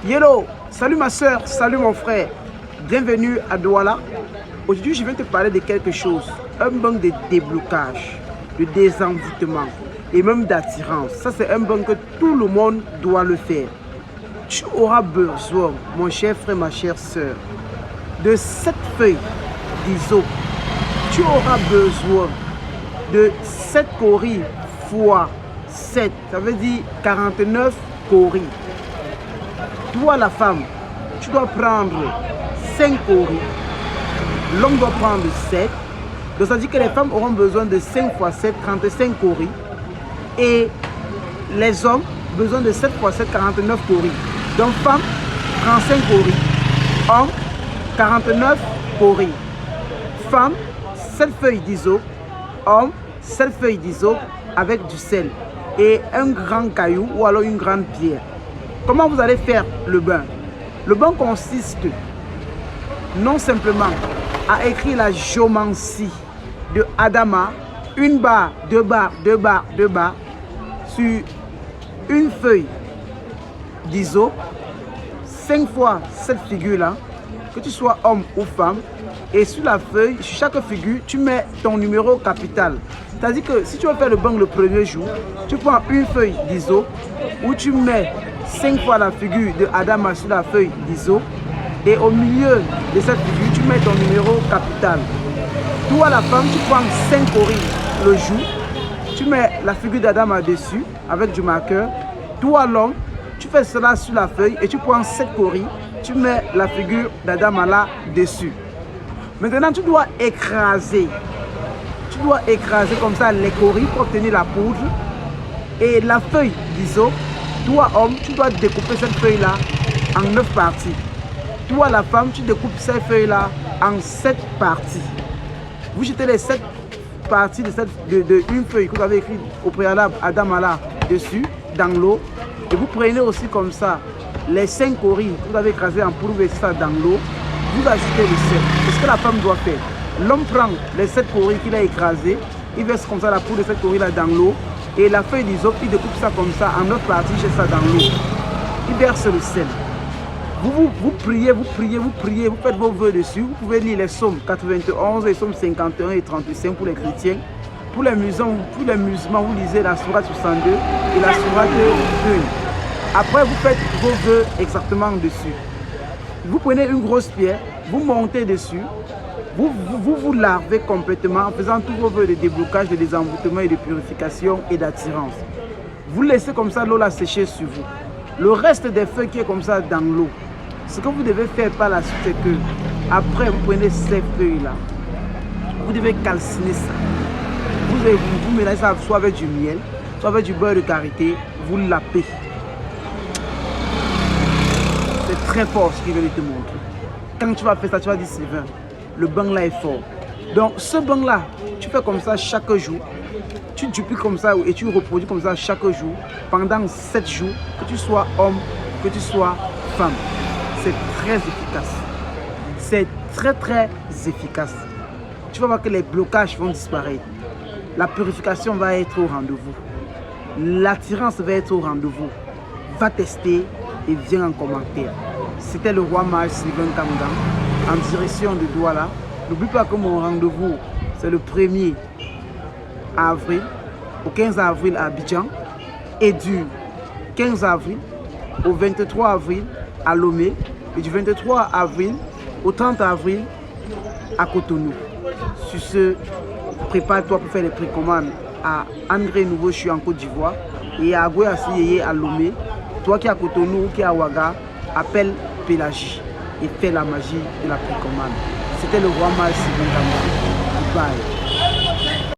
Hello, salut ma soeur, salut mon frère. Bienvenue à Douala. Aujourd'hui, je viens te parler de quelque chose. Un banc de déblocage, de désenvoûtement et même d'attirance. Ça, c'est un banc que tout le monde doit le faire. Tu auras besoin, mon cher frère, ma chère soeur, de 7 feuilles d'ISO. Tu auras besoin de 7 coris fois 7. Ça veut dire 49 coris. Toi, la femme, tu dois prendre 5 coris. L'homme doit prendre 7. Donc, ça veut dire que les femmes auront besoin de 5 fois 7, 35 coris. Et les hommes, besoin de 7 fois 7, 49 coris. Donc, femme, 35 coris. Homme, 49 coris. Femme, 7 feuilles d'ISO. Homme, 7 feuilles d'ISO avec du sel. Et un grand caillou ou alors une grande pierre. Comment vous allez faire le bain? Le bain consiste non simplement à écrire la géomancie de Adama, une barre, deux barres, deux barres, deux barres, sur une feuille d'ISO, 5 fois cette figure-là, que tu sois homme ou femme, et sur la feuille, sur chaque figure, tu mets ton numéro capital. C'est-à-dire que si tu veux faire le bain le premier jour, tu prends une feuille d'ISO où tu mets 5 fois la figure de Adama sur la feuille d'ISO et au milieu de cette figure, tu mets ton numéro capital. Toi, la femme, tu prends 5 coris le jour, tu mets la figure d'Adama dessus avec du marqueur. Toi, l'homme, tu fais cela sur la feuille et tu prends 7 coris, tu mets la figure d'Adama là dessus. Maintenant, tu dois écraser. Tu dois écraser comme ça les coris pour obtenir la poudre et la feuille d'ISO. Toi, homme, tu dois découper cette feuille-là en 9 parties. Toi, la femme, tu découpes cette feuille-là en 7 parties. Vous jetez les 7 parties de une feuille que vous avez écrit au préalable Adamala dessus, dans l'eau. Et vous prenez aussi comme ça les 5 coris que vous avez écrasés en poudre et ça dans l'eau. Vous ajoutez le sel. C'est ce que la femme doit faire. L'homme prend les 7 coris qu'il a écrasés, il verse comme ça la poudre de cette coris-là dans l'eau. Et la feuille d'ISO, il découpe ça comme ça en 9 parties, il jette ça dans l'eau. Il verse le sel. Vous priez, vous priez, vous priez, vous faites vos vœux dessus. Vous pouvez lire les psaumes 91, les psaumes 51 et 35 pour les chrétiens. Pour les musulmans, vous lisez la sourate 62 et la sourate 1. Après, vous faites vos vœux exactement dessus. Vous prenez une grosse pierre, vous montez dessus. Vous lavez complètement en faisant tous vos vœux de déblocage, de désenvoûtement et de purification et d'attirance. Vous laissez comme ça l'eau la sécher sur vous. Le reste des feuilles qui est comme ça dans l'eau, ce que vous devez faire par la suite, c'est que après vous prenez ces feuilles-là, vous devez calciner ça. Vous mélangez ça soit avec du miel, soit avec du beurre de karité, vous lapez. C'est très fort ce qu'il veut te montrer. Quand tu vas faire ça, tu vas dire Sylvain, le bain là est fort. Donc ce bain là, tu fais comme ça chaque jour. Tu dupliques comme ça et tu reproduis comme ça chaque jour pendant 7 jours, que tu sois homme, que tu sois femme. C'est très efficace. C'est très très efficace. Tu vas voir que les blocages vont disparaître. La purification va être au rendez-vous. L'attirance va être au rendez-vous. Va tester et viens en commentaire. C'était le roi mage Sylvain Kamdan en direction de Douala. N'oublie pas que mon rendez-vous, c'est le 1er avril au 15 avril à Abidjan et du 15 avril au 23 avril à Lomé et du 23 avril au 30 avril à Cotonou. Sur ce, prépare-toi pour faire les précommandes à André Nouveau, je suis en Côte d'Ivoire, et à Agoué Assiyeye à Lomé. Toi qui es à Cotonou ou qui es à Ouaga, appelle Pélagie et fais la magie de la précommande. C'était le roi mage Sylvain Kamdan. Bye.